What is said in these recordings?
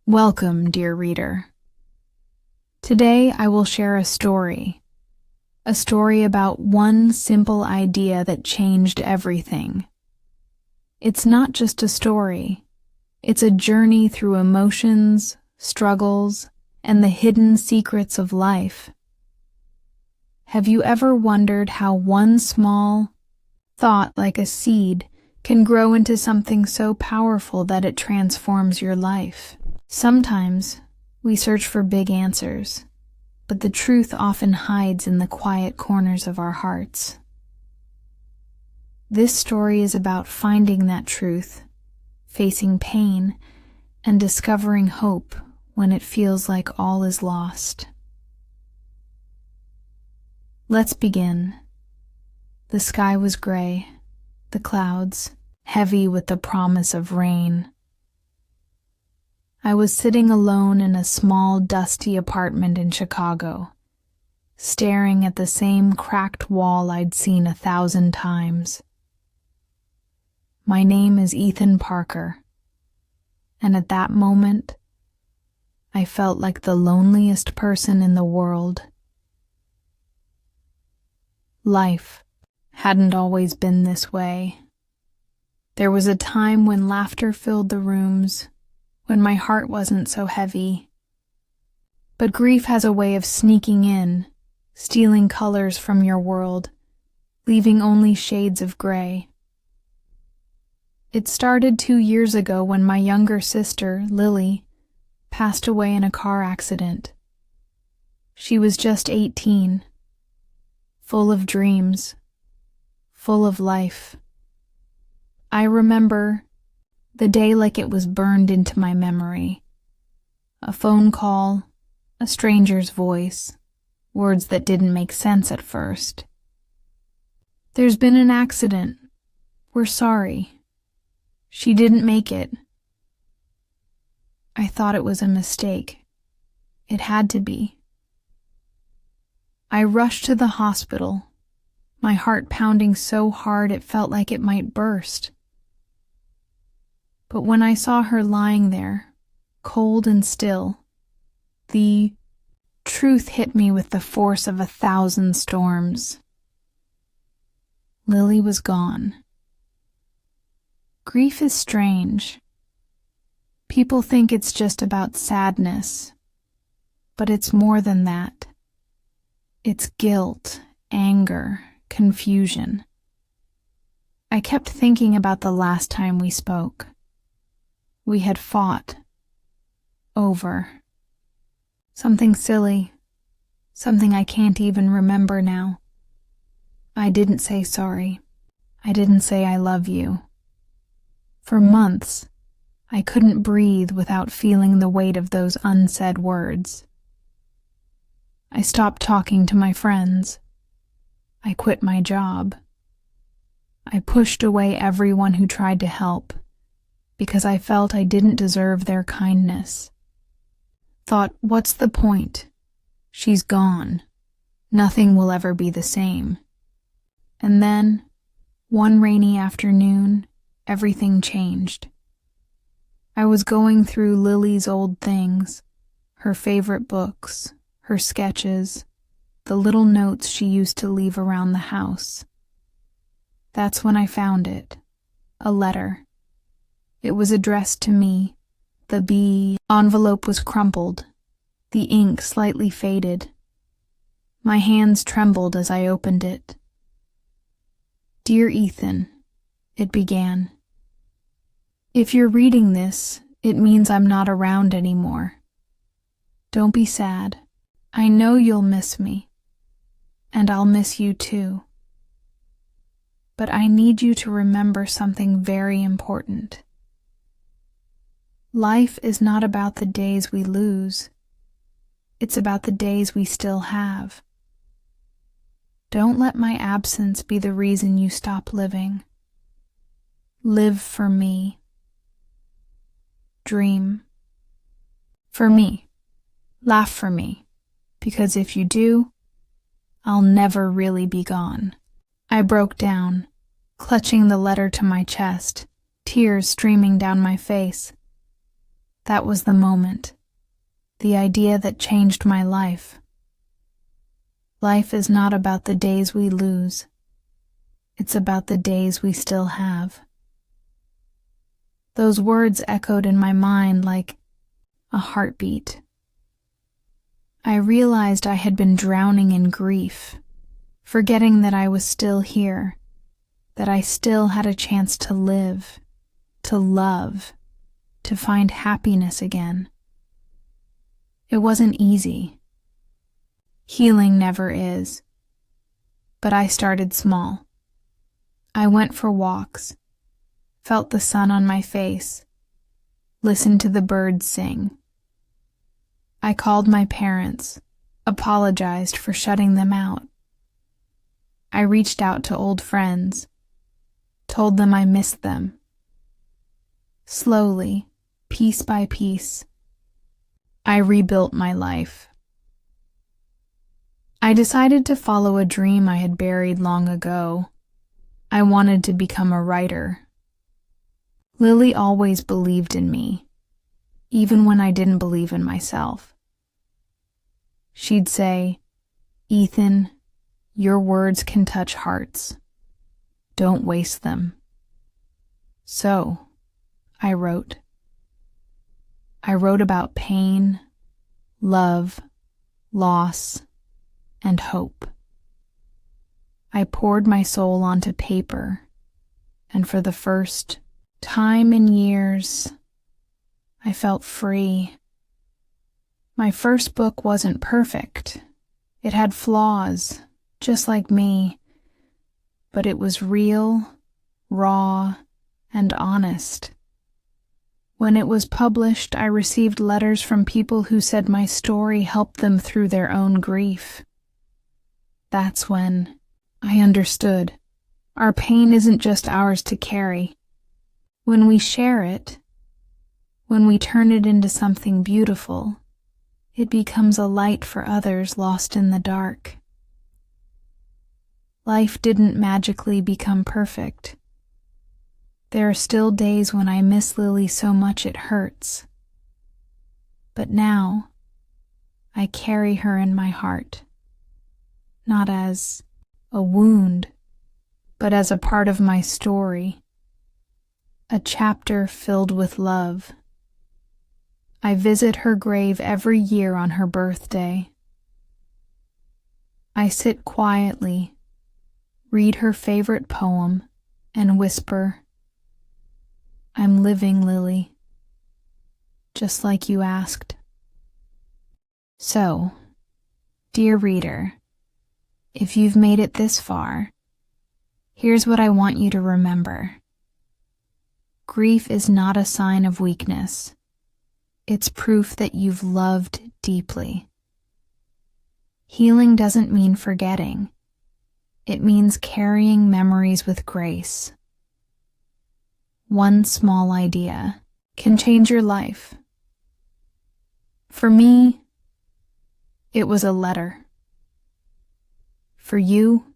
Welcome, dear reader. Today I will share a story about one simple idea that changed everything. It's not just a story, it's a journey through emotions, struggles, and the hidden secrets of life. Have you ever wondered how one small thought, like a seed, can grow into something so powerful that it transforms your life? Sometimes we search for big answers, but the truth often hides in the quiet corners of our hearts. This story is about finding that truth, facing pain, and discovering hope when it feels like all is lost. Let's begin. The sky was gray, the clouds heavy with the promise of rain. I was sitting alone in a small, dusty apartment in Chicago, staring at the same cracked wall I'd seen 1,000 times. My name is Ethan Parker, and at that moment, I felt like the loneliest person in the world. Life hadn't always been this way. There was a time when laughter filled the rooms, when my heart wasn't so heavy. But grief has a way of sneaking in, stealing colors from your world, leaving only shades of gray. It started 2 years ago when my younger sister, Lily, passed away in a car accident. She was just 18, full of dreams, full of life. I remember the day like it was burned into my memory. A phone call, a stranger's voice, words that didn't make sense at first. "There's been an accident. We're sorry. She didn't make it." I thought it was a mistake. It had to be. I rushed to the hospital, my heart pounding so hard it felt like it might burst. But when I saw her lying there, cold and still, the truth hit me with the force of 1,000 storms. Lily was gone. Grief is strange. People think it's just about sadness, but it's more than that. It's guilt, anger, confusion. I kept thinking about the last time we spoke. We had fought. Over. Something silly. Something I can't even remember now. I didn't say sorry. I didn't say I love you. For months, I couldn't breathe without feeling the weight of those unsaid words. I stopped talking to my friends. I quit my job. I pushed away everyone who tried to help, because I felt I didn't deserve their kindness. Thought, what's the point? She's gone. Nothing will ever be the same. And then, one rainy afternoon, everything changed. I was going through Lily's old things, her favorite books, her sketches, the little notes she used to leave around the house. That's when I found it, a letter. It was addressed to me. The B envelope was crumpled, the ink slightly faded. My hands trembled as I opened it. "Dear Ethan," it began. "If you're reading this, it means I'm not around anymore. Don't be sad. I know you'll miss me, and I'll miss you too. But I need you to remember something very important. Life is not about the days we lose. It's about the days we still have. Don't let my absence be the reason you stop living. Live for me. Dream. For me. Laugh for me. Because if you do, I'll never really be gone." I broke down, clutching the letter to my chest, tears streaming down my face. That was the moment, the idea that changed my life. Life is not about the days we lose. It's about the days we still have. Those words echoed in my mind like a heartbeat. I realized I had been drowning in grief, forgetting that I was still here, that I still had a chance to live, to love, to find happiness again. It wasn't easy. Healing never is. But I started small. I went for walks, felt the sun on my face, listened to the birds sing. I called my parents, apologized for shutting them out. I reached out to old friends, told them I missed them. Slowly, piece by piece, I rebuilt my life. I decided to follow a dream I had buried long ago. I wanted to become a writer. Lily always believed in me, even when I didn't believe in myself. She'd say, "Ethan, your words can touch hearts. Don't waste them." So, I wrote. I wrote about pain, love, loss, and hope. I poured my soul onto paper, and for the first time in years, I felt free. My first book wasn't perfect. It had flaws, just like me, but it was real, raw, and honest. When it was published, I received letters from people who said my story helped them through their own grief. That's when I understood. Our pain isn't just ours to carry. When we share it, when we turn it into something beautiful, it becomes a light for others lost in the dark. Life didn't magically become perfect. There are still days when I miss Lily so much it hurts. But now, I carry her in my heart, not as a wound, but as a part of my story, a chapter filled with love. I visit her grave every year on her birthday. I sit quietly, read her favorite poem, and whisper, "I'm living, Lily, just like you asked." So, dear reader, if you've made it this far, here's what I want you to remember. Grief is not a sign of weakness. It's proof that you've loved deeply. Healing doesn't mean forgetting. It means carrying memories with grace. One small idea can change your life. For me, it was a letter. For you,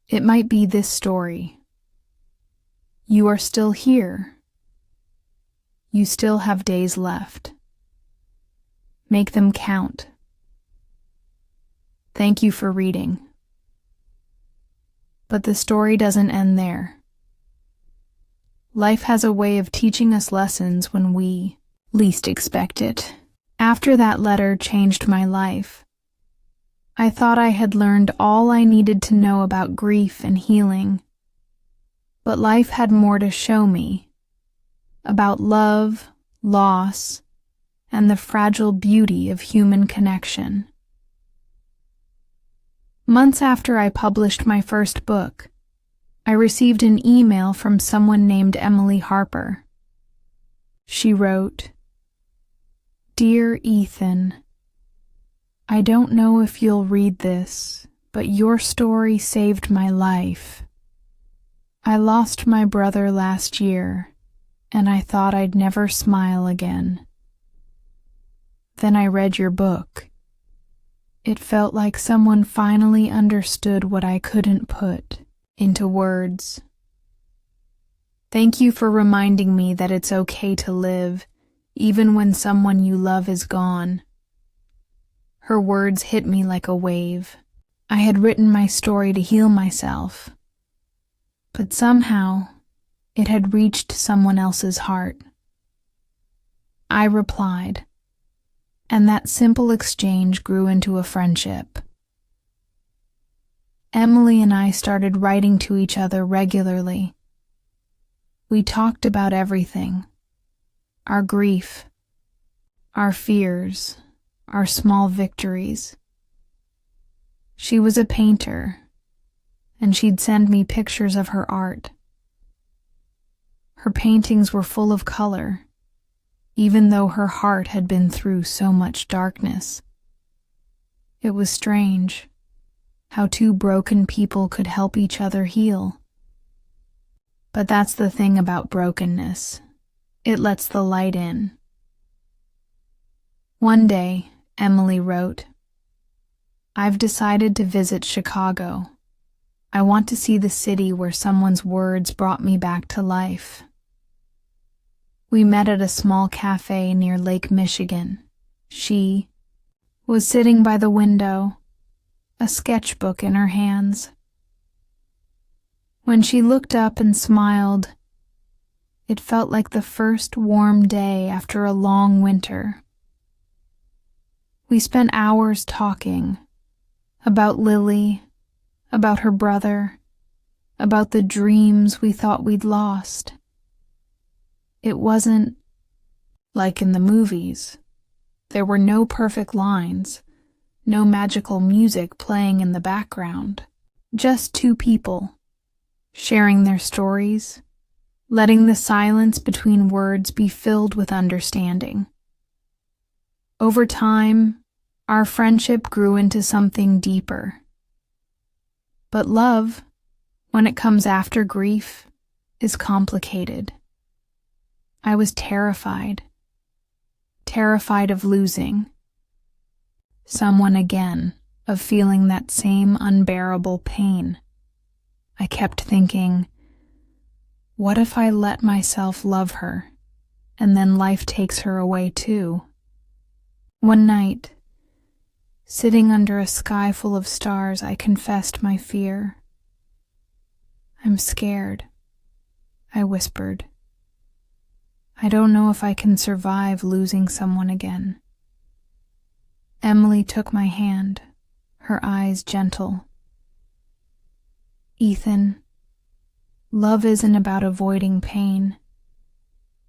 it might be this story. You are still here. You still have days left. Make them count. Thank you for reading. But the story doesn't end there. Life has a way of teaching us lessons when we least expect it. After that letter changed my life, I thought I had learned all I needed to know about grief and healing. But life had more to show me about love, loss, and the fragile beauty of human connection. Months after I published my first book, I received an email from someone named Emily Harper. She wrote, "Dear Ethan, I don't know if you'll read this, but your story saved my life. I lost my brother last year, and I thought I'd never smile again. Then I read your book. It felt like someone finally understood what I couldn't put into words. Thank you for reminding me that it's okay to live, even when someone you love is gone. Her words hit me like a wave. I had written my story to heal myself, but somehow it had reached someone else's heart. I replied, and that simple exchange grew into a friendship. Emily and I started writing to each other regularly. We talked about everything: our grief, our fears, our small victories. She was a painter, and she'd send me pictures of her art. Her paintings were full of color, even though her heart had been through so much darkness. It was strange how two broken people could help each other heal. But that's the thing about brokenness. It lets the light in. One day, Emily wrote, "I've decided to visit Chicago. I want to see the city where someone's words brought me back to life." We met at a small cafe near Lake Michigan. She was sitting by the window, a sketchbook in her hands. When she looked up and smiled, it felt like the first warm day after a long winter. We spent hours talking about Lily, about her brother, about the dreams we thought we'd lost. It wasn't like in the movies. There were no perfect lines, no magical music playing in the background. Just two people sharing their stories, letting the silence between words be filled with understanding. Over time, our friendship grew into something deeper. But love, when it comes after grief, is complicated. I was terrified of losing someone again, of feeling that same unbearable pain. I kept thinking, what if I let myself love her, and then life takes her away too? One night, sitting under a sky full of stars, I confessed my fear. "I'm scared," I whispered. "I don't know if I can survive losing someone again." Emily took my hand, her eyes gentle. "Ethan, love isn't about avoiding pain.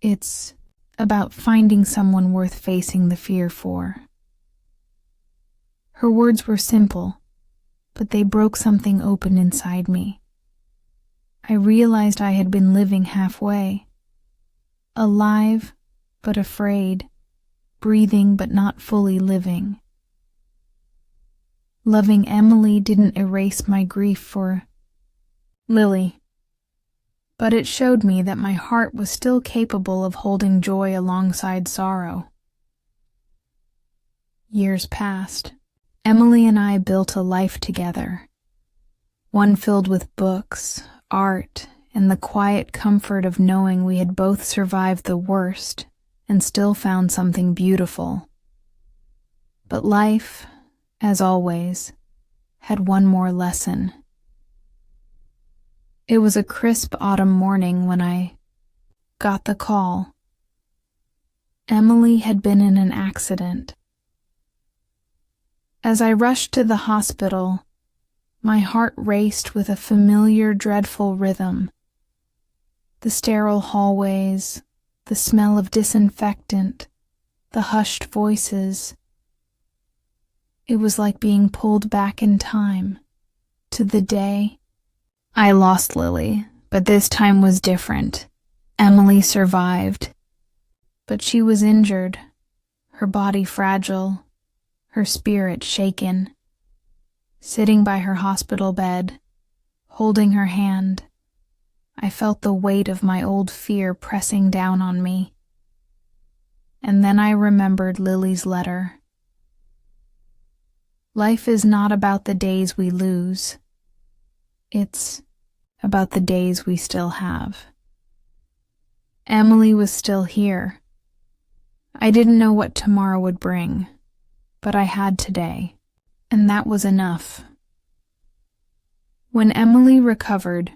It's about finding someone worth facing the fear for." Her words were simple, but they broke something open inside me. I realized I had been living halfway, alive but afraid, breathing but not fully living. Loving Emily didn't erase my grief for Lily, but it showed me that my heart was still capable of holding joy alongside sorrow. Years passed. Emily and I built a life together, one filled with books, art, and the quiet comfort of knowing we had both survived the worst and still found something beautiful. But life, as always, had one more lesson. It was a crisp autumn morning when I got the call. Emily had been in an accident. As I rushed to the hospital, my heart raced with a familiar, dreadful rhythm. The sterile hallways, the smell of disinfectant, the hushed voices. It was like being pulled back in time to the day I lost Lily, but this time was different. Emily survived, but she was injured, her body fragile, her spirit shaken. Sitting by her hospital bed, holding her hand, I felt the weight of my old fear pressing down on me. And then I remembered Lily's letter. Life is not about the days we lose. It's about the days we still have. Emily was still here, I didn't know what tomorrow would bring, but I had today, and that was enough. When Emily recovered,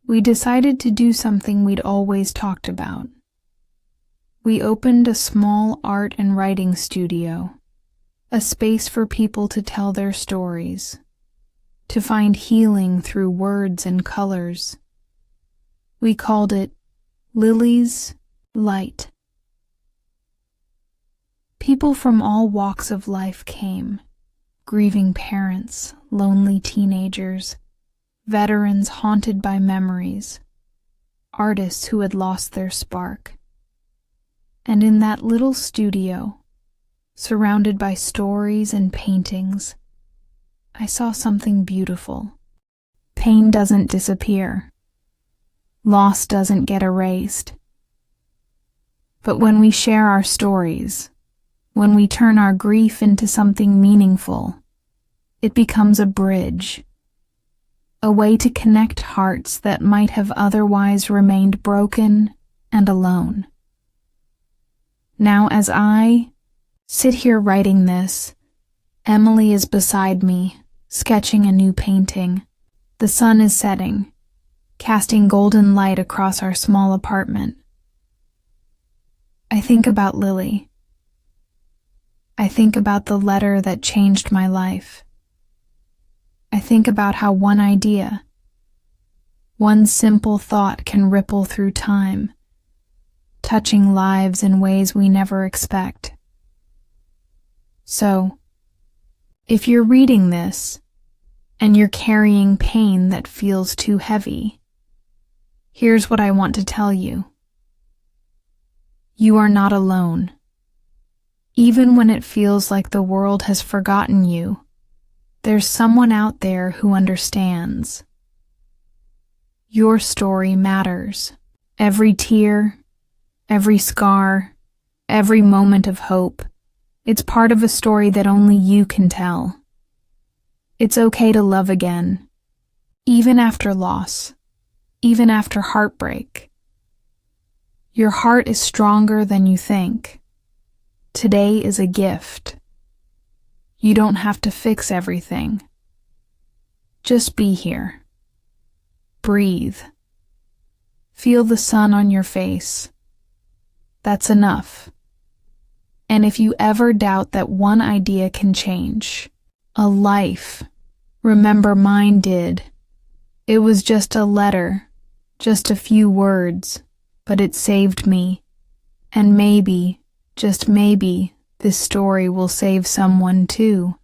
we decided to do something we'd always talked about. We opened a small art and writing studio, a space for people to tell their stories, to find healing through words and colors. We called it Lily's Light. People from all walks of life came, grieving parents, lonely teenagers, veterans haunted by memories, artists who had lost their spark. And in that little studio, surrounded by stories and paintings, I saw something beautiful. Pain doesn't disappear. Loss doesn't get erased. But when we share our stories, when we turn our grief into something meaningful, it becomes a bridge, a way to connect hearts that might have otherwise remained broken and alone. Now, as I sit here writing this, Emily is beside me, sketching a new painting. The sun is setting, casting golden light across our small apartment. I think about Lily. I think about the letter that changed my life. I think about how one idea, one simple thought can ripple through time, touching lives in ways we never expect. So, if you're reading this, and you're carrying pain that feels too heavy, here's what I want to tell you. You are not alone. Even when it feels like the world has forgotten you, there's someone out there who understands. Your story matters. Every tear, every scar, every moment of hope, it's part of a story that only you can tell. It's okay to love again, even after loss, even after heartbreak. Your heart is stronger than you think. Today is a gift. You don't have to fix everything. Just be here. Breathe. Feel the sun on your face. That's enough. And if you ever doubt that one idea can change a life, remember mine did. It was just a letter, just a few words, but it saved me. And maybe, just maybe, this story will save someone too.